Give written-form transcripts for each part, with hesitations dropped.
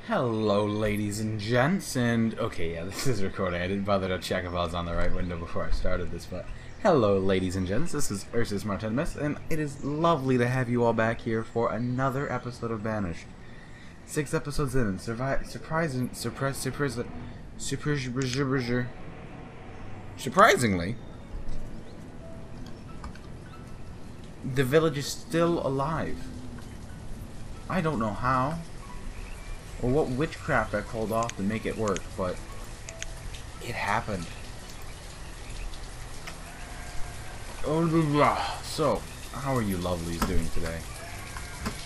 Hello, ladies and gents, and okay, yeah, this is recording. I didn't bother to check if I was on the right window before I started this, but hello, ladies and gents, this is Ursus Martinus, and it is lovely to have you all back here for another episode of Banished. 6 episodes in, and surprisingly, the village is still alive. I don't know how, or what witchcraft I pulled off to make it work, but it happened. So, how are you lovelies doing today?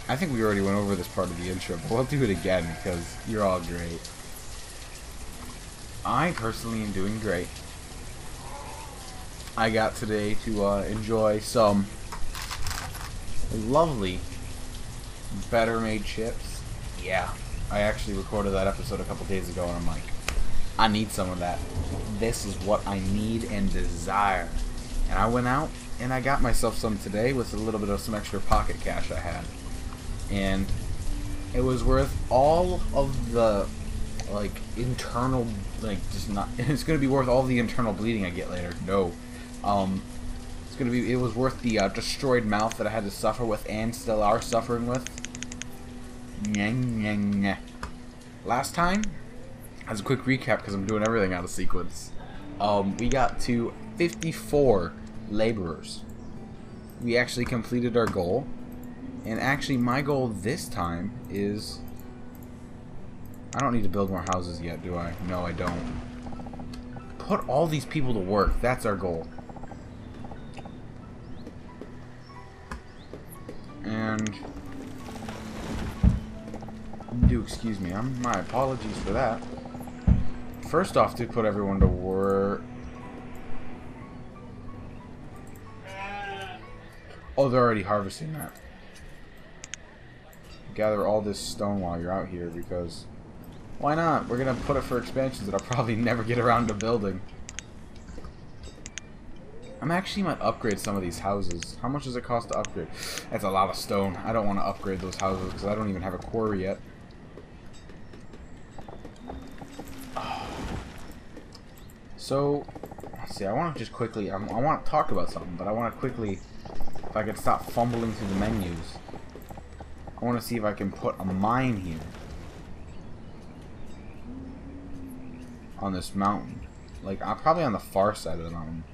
I think we already went over this part of the intro, but we'll do it again because you're all great. I personally am doing great. I got today to enjoy some lovely better made chips. Yeah, I actually recorded that episode a couple days ago and I'm like, I need some of that. This is what I need and desire. And I went out and I got myself some today with a little bit of some extra pocket cash I had. And it was worth all of the internal just not it's gonna be worth all the internal bleeding I get later. No. It was worth the destroyed mouth that I had to suffer with and still are suffering with. Last time, as a quick recap, because I'm doing everything out of sequence, we got to 54 laborers. We actually completed our goal, and actually my goal this time is, I don't need to build more houses yet, do I? No, I don't. Put all these people to work. That's our goal. And do excuse me, my apologies for that. First off, to put everyone to work. Oh, they're already harvesting that. Gather all this stone while you're out here because why not? We're gonna put it for expansions that I'll probably never get around to building. I'm actually might upgrade some of these houses. How much does it cost to upgrade? That's a lot of stone. I don't want to upgrade those houses because I don't even have a quarry yet. So, let's see. I want to just quickly. I want to talk about something, but I want to quickly, if I can stop fumbling through the menus. I want to see if I can put a mine here on this mountain. I'm probably on the far side of the mountain.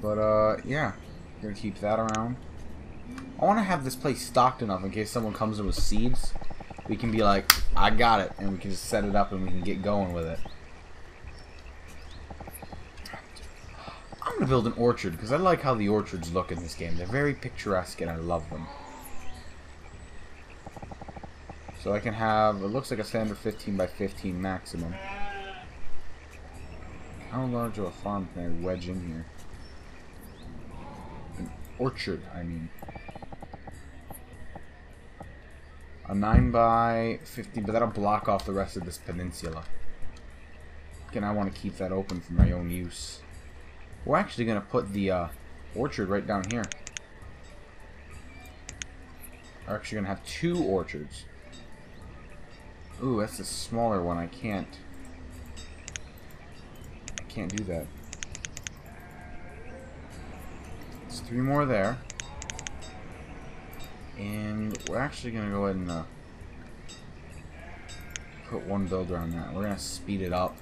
But, yeah. Gonna keep that around. I want to have this place stocked enough in case someone comes in with seeds. We can be like, I got it. And we can just set it up and we can get going with it. I'm gonna build an orchard because I like how the orchards look in this game. They're very picturesque and I love them. So I can have, it looks like a standard 15 by 15 maximum. How large of a farm can I wedge in here? An orchard, I mean. A 9 by 15, but that'll block off the rest of this peninsula. Again, I want to keep that open for my own use. We're actually going to put the orchard right down here. We're actually going to have 2 orchards. Ooh, that's a smaller one. I can't do that. There's 3 more there. And we're actually going to go ahead and put 1 builder on that. We're going to speed it up.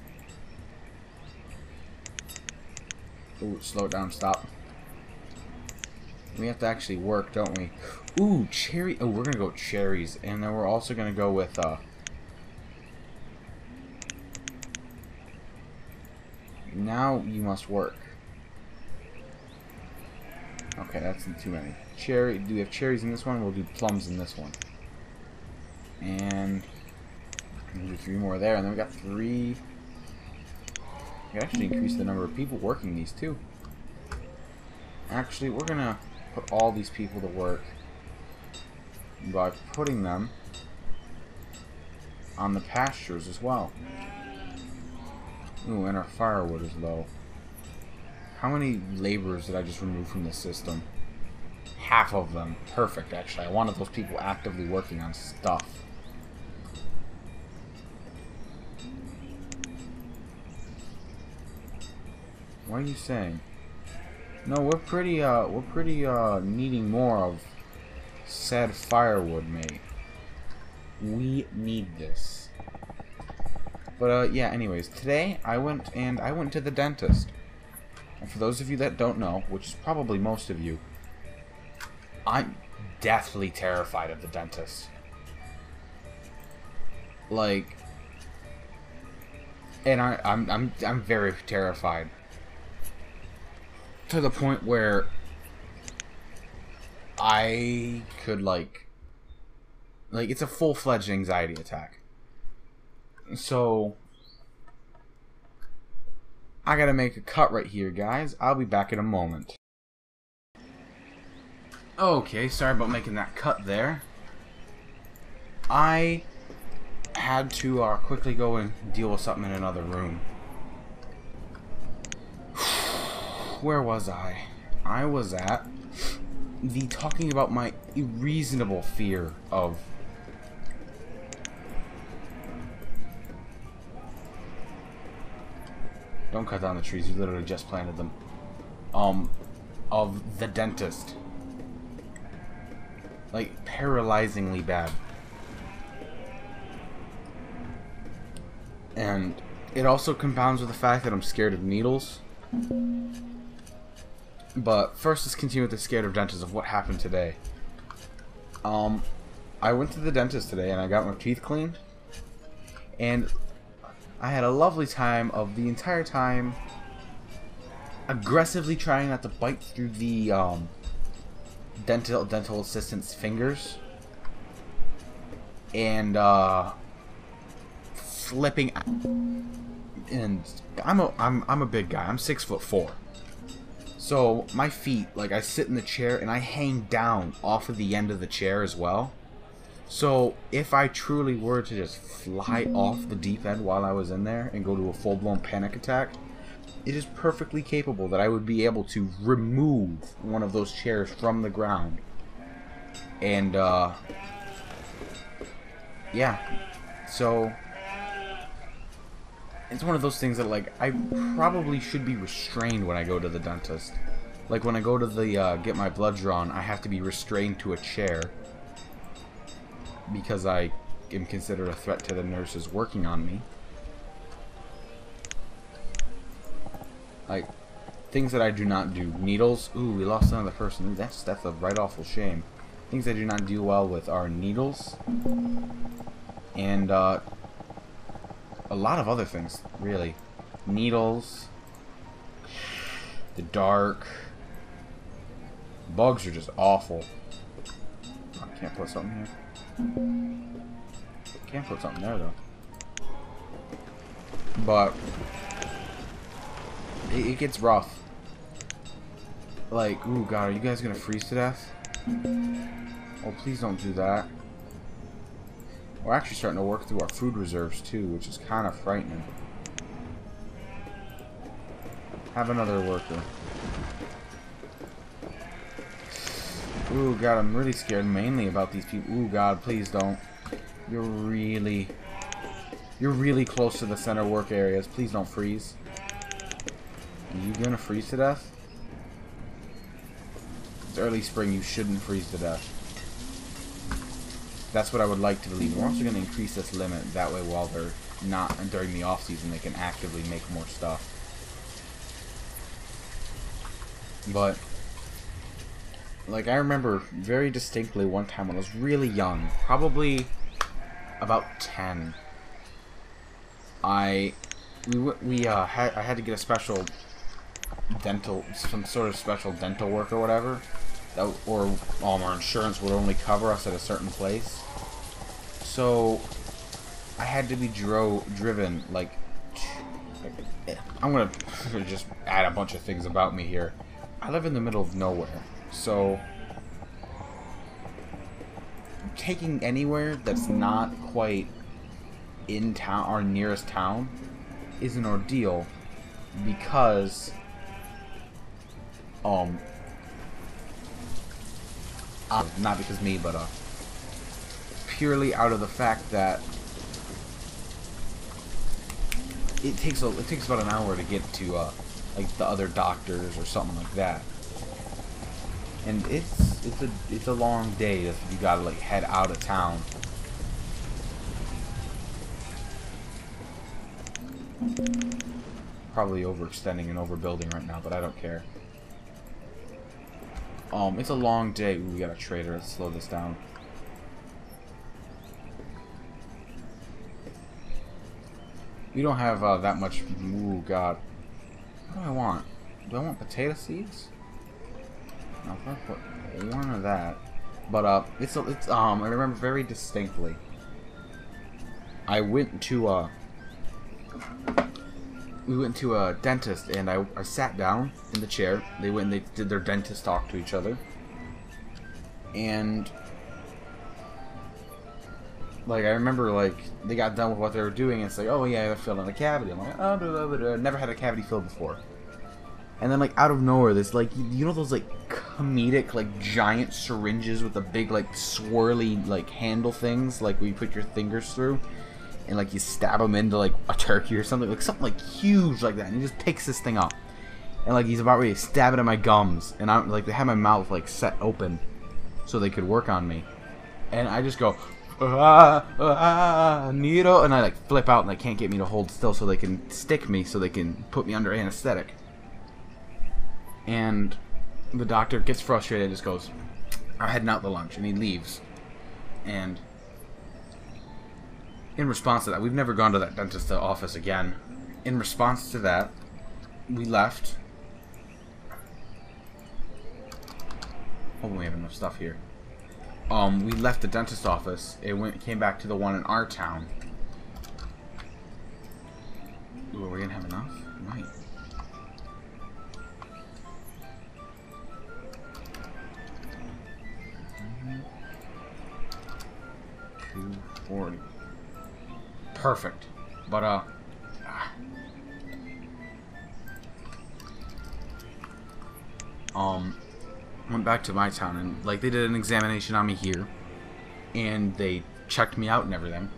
Ooh, slow it down, stop. We have to actually work, don't we? Ooh, cherry. Oh, we're going to go with cherries. And then we're also going to go with now you must work. Okay, that's too many. Cherry. Do we have cherries in this one? We'll do plums in this one. And we'll do 3 more there. And then we got 3. We can actually increase the number of people working these too. Actually, we're gonna put all these people to work by putting them on the pastures as well. Ooh, and our firewood is low. How many laborers did I just remove from the system? half of them. Perfect, actually. I wanted those people actively working on stuff. What are you saying? No, we're pretty needing more of said firewood, mate. We need this. But, yeah, anyways, today I went to the dentist. And for those of you that don't know, which is probably most of you, I'm deathly terrified of the dentist. Like, and I'm very terrified. To the point where I could, like it's a full-fledged anxiety attack. So, I gotta make a cut right here, guys. I'll be back in a moment. Okay, sorry about making that cut there. I had to quickly go and deal with something in another room. Where was I? I was at the talking about my reasonable fear of don't cut down the trees, you literally just planted them. Of the dentist. Like, paralyzingly bad. And it also compounds with the fact that I'm scared of needles. But first, let's continue with the scared of dentists of what happened today. I went to the dentist today and I got my teeth cleaned. And I had a lovely time of the entire time aggressively trying not to bite through the dental assistant's fingers. And flipping. And I'm a big guy. I'm 6'4". So my feet, like, I sit in the chair and I hang down off of the end of the chair as well. So if I truly were to just fly off the deep end while I was in there and go to a full-blown panic attack, it is perfectly capable that I would be able to remove one of those chairs from the ground. And yeah, so it's one of those things that, like, I probably should be restrained when I go to the dentist. Like, when I go to the, get my blood drawn, I have to be restrained to a chair. Because I am considered a threat to the nurses working on me. Like, things that I do not do. Needles. Ooh, we lost another person. Ooh, that's a right awful shame. Things I do not do well with are needles. And, a lot of other things, really. Needles, the dark, bugs are just awful. I can't put something here. Can't put something there though. But it gets rough. Like, ooh god, are you guys gonna freeze to death? Oh, please don't do that. We're actually starting to work through our food reserves too, which is kind of frightening. Have another worker. Ooh, God, I'm really scared mainly about these people. Ooh, God, please don't. You're really close to the center work areas. Please don't freeze. Are you gonna freeze to death? It's early spring. You shouldn't freeze to death. That's what I would like to believe. We're also going to increase this limit. That way, while they're not during the off season, they can actively make more stuff. But, like, I remember very distinctly one time when I was really young, probably about 10. I had to get a special some sort of special dental work or whatever. Or our insurance would only cover us at a certain place. So I had to be driven, like, I'm gonna just add a bunch of things about me here. I live in the middle of nowhere, so taking anywhere that's not quite in town, our nearest town, is an ordeal Not because me, but purely out of the fact that it takes about an hour to get to like the other doctors or something like that, and it's a long day if you gotta like head out of town. Probably overextending and overbuilding right now, but I don't care. It's a long day. Ooh, we got a trader. Let's slow this down. We don't have that much. Ooh, God. What do I want? Do I want potato seeds? No, if I put one of that. But I remember very distinctly. I went to we went to a dentist, and I sat down in the chair. They went and they did their dentist talk to each other. And like, I remember, like, they got done with what they were doing, and it's like, oh yeah, they're filling a cavity. I'm like, oh, blah, blah, blah. Never had a cavity filled before. And then, like, out of nowhere, this, like, you know those, like, comedic, like, giant syringes with the big, like, swirly, like, handle things, like, where you put your fingers through, and, like, you stab them into, like, a turkey or something, like, huge like that, and he just picks this thing up. And, like, he's about ready to stab it in my gums, and I'm, like, they had my mouth, like, set open so they could work on me. And I just go, needle, and I, like, flip out, and they can't get me to hold still so they can stick me, so they can put me under anesthetic. And the doctor gets frustrated and just goes, I'm heading out to lunch, and he leaves. And in response to that, we've never gone to that dentist's office again. In response to that, we left. Oh, we have enough stuff here. We left the dentist's office. It came back to the one in our town. Ooh, are we gonna have enough? We might. 240. Perfect. But went back to my town, and like, they did an examination on me here, and they checked me out and everything.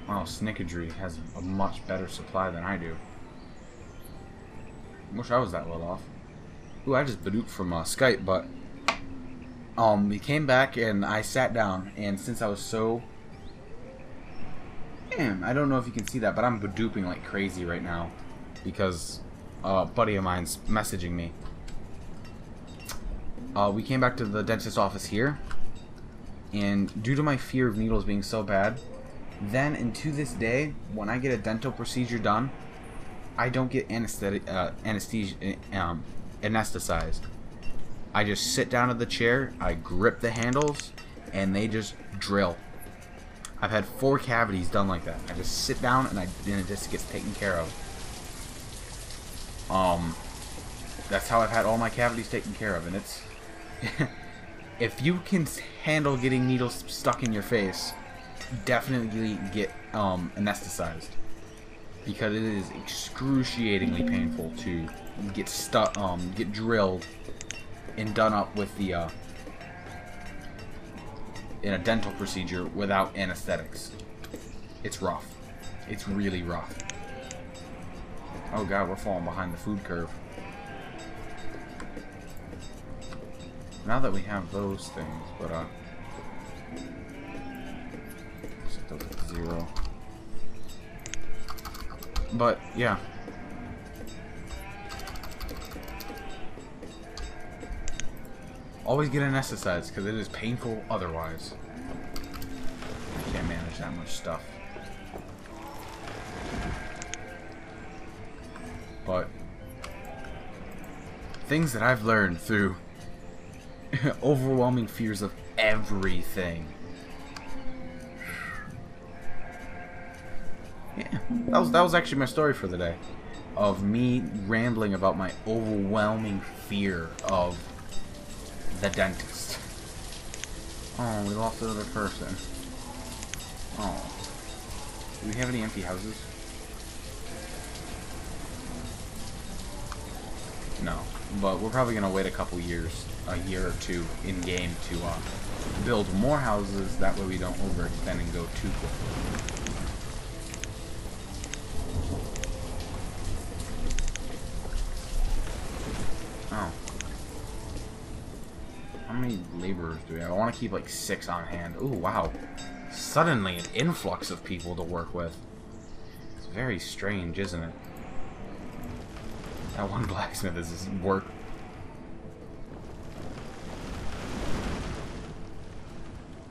Wow, Snickedry has a much better supply than I do. Wish I was that well off. Ooh, I just badooped from Skype, but we came back and I sat down, and since I was so... Man, I don't know if you can see that, but I'm badooping like crazy right now because a buddy of mine's messaging me. We came back to the dentist's office here, and due to my fear of needles being so bad, then and to this day, when I get a dental procedure done, I don't get anesthetized. I just sit down in the chair, I grip the handles, and they just drill. I've had 4 cavities done like that. I just sit down and it just gets taken care of. That's how I've had all my cavities taken care of, and it's if you can handle getting needles stuck in your face, definitely get anesthetized, because it is excruciatingly painful to get stuck, get drilled and done up with the in a dental procedure without anesthetics. It's rough. It's really rough. Oh god, we're falling behind the food curve. Now that we have those things, but set those at 0. But yeah. Always get anesthetized, because it is painful otherwise. I can't manage that much stuff. But things that I've learned through overwhelming fears of everything. Yeah, that was actually my story for the day, of me rambling about my overwhelming fear of the dentist. Oh, we lost another person. Oh. Do we have any empty houses? No. But we're probably going to wait a couple years, a year or two in-game to build more houses. That way we don't overextend and go too quickly. Oh. How many laborers do we have? I want to keep like 6 on hand. Ooh, wow. Suddenly an influx of people to work with. It's very strange, isn't it? That one blacksmith is work.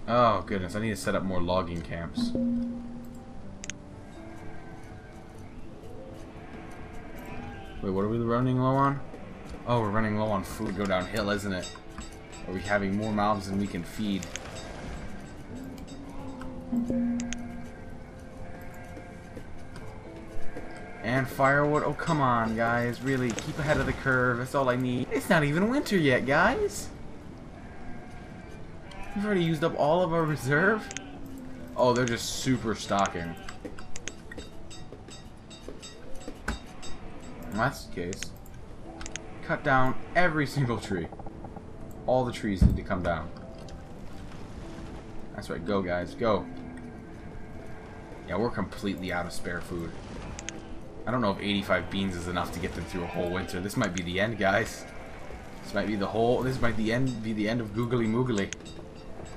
Oh, goodness. I need to set up more logging camps. Wait, what are we running low on? Oh, we're running low on food. Go downhill, isn't it? Are we having more mouths than we can feed? And firewood. Oh, come on, guys. Really, keep ahead of the curve. That's all I need. It's not even winter yet, guys. We've already used up all of our reserve. Oh, they're just super stocking. If that's the case, cut down every single tree. All the trees need to come down. That's right. Go, guys. Go. Yeah, we're completely out of spare food. I don't know if 85 beans is enough to get them through a whole winter. This might be the end, guys. This might be the whole. This might be the end of googly moogly.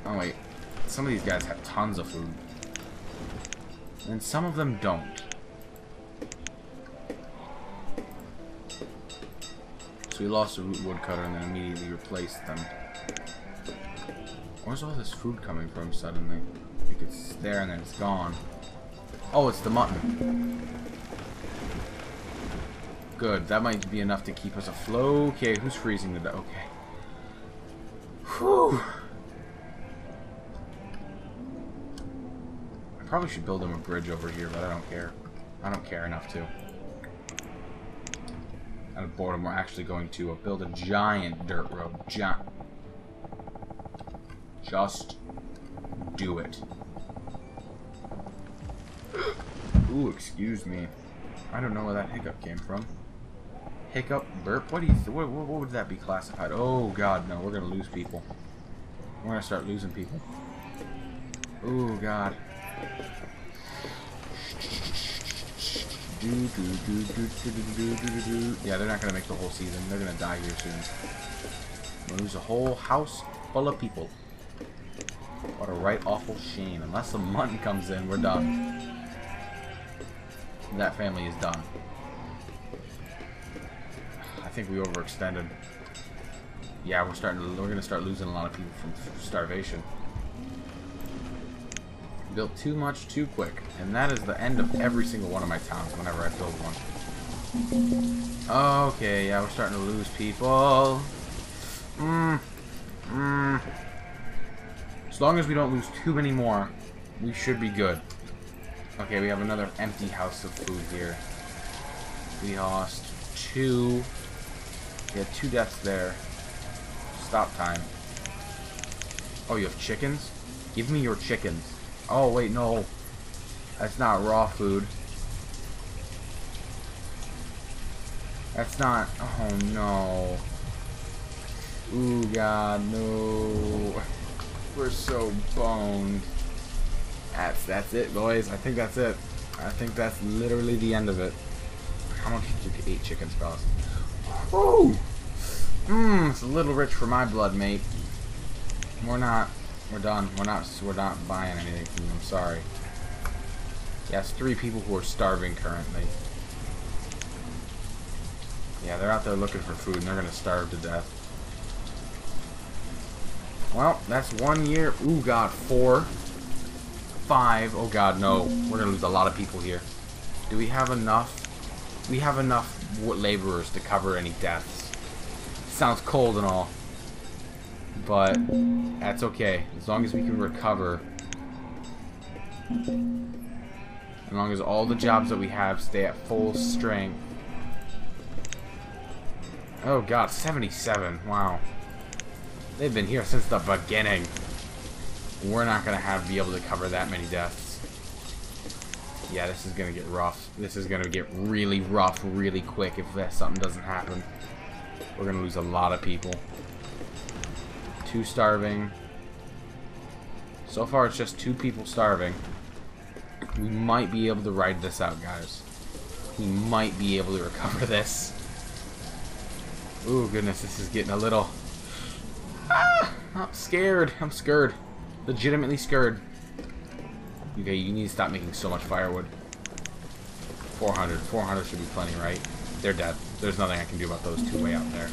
Oh wait, some of these guys have tons of food, and some of them don't. So we lost a root woodcutter and then immediately replaced them. Where's all this food coming from suddenly? Like it's there and then it's gone. Oh, it's the mutton. Good, that might be enough to keep us afloat. Okay, who's freezing to death? Okay. Whew. I probably should build him a bridge over here, but I don't care. I don't care enough to. Out of boredom, we're actually going to build a giant dirt road. Just do it. Ooh, excuse me. I don't know where that hiccup came from. Hiccup, burp. What do you? What would that be classified? Oh God, no! We're gonna lose people. We're gonna start losing people. Oh God. Yeah, they're not gonna make the whole season. They're gonna die here soon. We'll lose a whole house full of people. What a right awful shame. Unless the mutton comes in, we're done. That family is done. I think we overextended. Yeah, we're gonna start losing a lot of people from starvation. Built too much too quick, and that is the end of every single one of my towns whenever I build one. Okay, yeah, we're starting to lose people. As long as we don't lose too many more, we should be good. Okay, we have another empty house of food here. We lost 2. We had 2 deaths there. Stop time. Oh, you have chickens? Give me your chickens. Oh, wait, no. That's not raw food. That's not... Oh, no. Ooh, God, no. We're so boned. That's it, boys. I think that's it. I think that's literally the end of it. How much did 8 chickens cost? Woo! It's a little rich for my blood, mate. We're not. We're done. We're not buying anything from them. Sorry. Yes, 3 people who are starving currently. Yeah, they're out there looking for food, and they're gonna starve to death. Well, that's 1 year. Ooh, God, 4. 5. Oh God, no. We're gonna lose a lot of people here. Do we have enough? We have enough laborers to cover any deaths. Sounds cold and all, but that's okay. As long as we can recover. As long as all the jobs that we have stay at full strength. Oh God, 77. Wow. They've been here since the beginning. We're not gonna be able to cover that many deaths. Yeah, this is gonna get rough. This is gonna get really rough really quick if something doesn't happen. We're gonna lose a lot of people. 2 starving. So far it's just 2 people starving. We might be able to ride this out, guys. We might be able to recover this. Ooh, goodness, this is getting a little... Ah! I'm scared. I'm scared. Legitimately scared. Okay, you need to stop making so much firewood. 400. 400 should be plenty, right? They're dead. There's nothing I can do about those 2 way out there.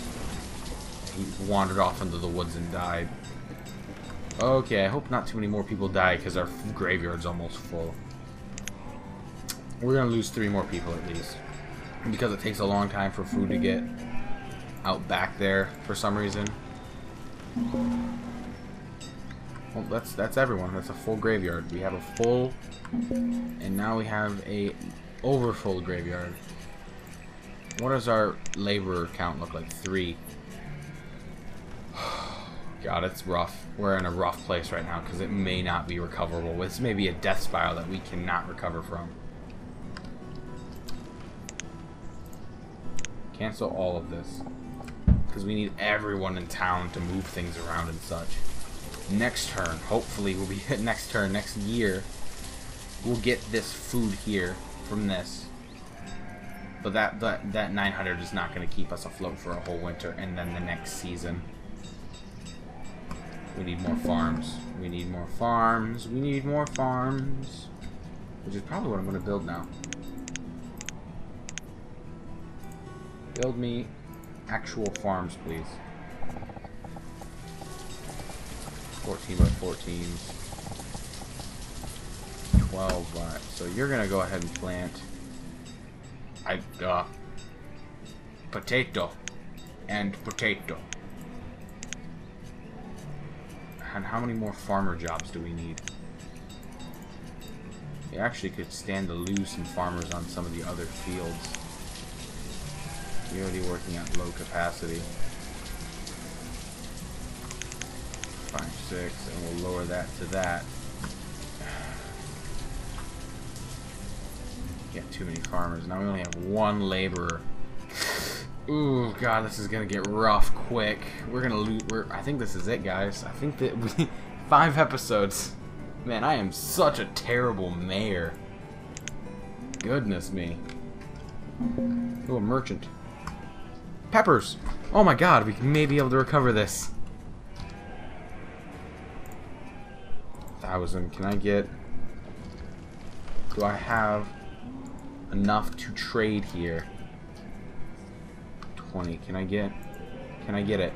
He wandered off into the woods and died. Okay, I hope not too many more people die because our graveyard's almost full. We're going to lose 3 more people at least. Because it takes a long time for food to get out back there for some reason. Well, that's everyone. That's a full graveyard. We have a full, and now we have a overfull graveyard. What does our laborer count look like? 3. God, it's rough. We're in a rough place right now because it may not be recoverable. This may be a death spiral that we cannot recover from. Cancel all of this because we need everyone in town to move things around and such. Next turn, hopefully we'll be next turn, next year, we'll get this food here from this. But that 900 is not going to keep us afloat for a whole winter, and then the next season. We need more farms. We need more farms. We need more farms. Which is probably what I'm going to build now. Build me actual farms, please. 14 by 14s. 12 by... So you're going to go ahead and plant... potato. And potato. And how many more farmer jobs do we need? We actually could stand to lose some farmers on some of the other fields. We're already working at low capacity. 5, 6, and we'll lower that to that. Get too many farmers. Now we only have 1 laborer. Ooh, God, this is gonna get rough quick. We're gonna lose. I think this is it, guys. I think that we 5 episodes. Man, I am such a terrible mayor. Goodness me. Ooh, a merchant. Peppers. Oh my God, we may be able to recover this. 1,000. Can I get? Do I have enough to trade here? 20. Can I get? Can I get it?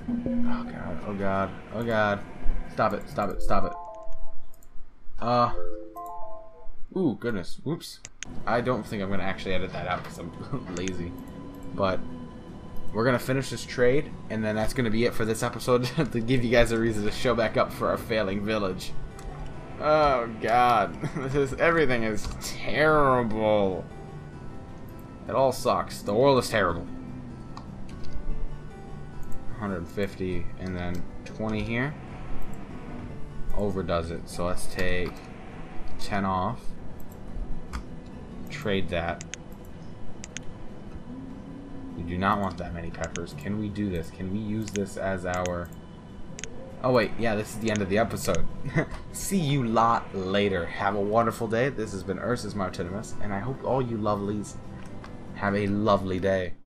Oh God! Oh God! Oh God! Stop it! Stop it! Stop it! Ooh, goodness! Whoops! I don't think I'm gonna actually edit that out because I'm lazy. But we're gonna finish this trade, and then that's gonna be it for this episode to give you guys a reason to show back up for our failing village. Oh God! Everything is terrible. It all sucks. The world is terrible. 150 and then 20 here. Overdoes it. So let's take 10 off. Trade that. We do not want that many peppers. Can we do this? Can we use this as our... Oh wait, yeah, this is the end of the episode. See you lot later. Have a wonderful day. This has been Ursus Martinimus, and I hope all you lovelies have a lovely day.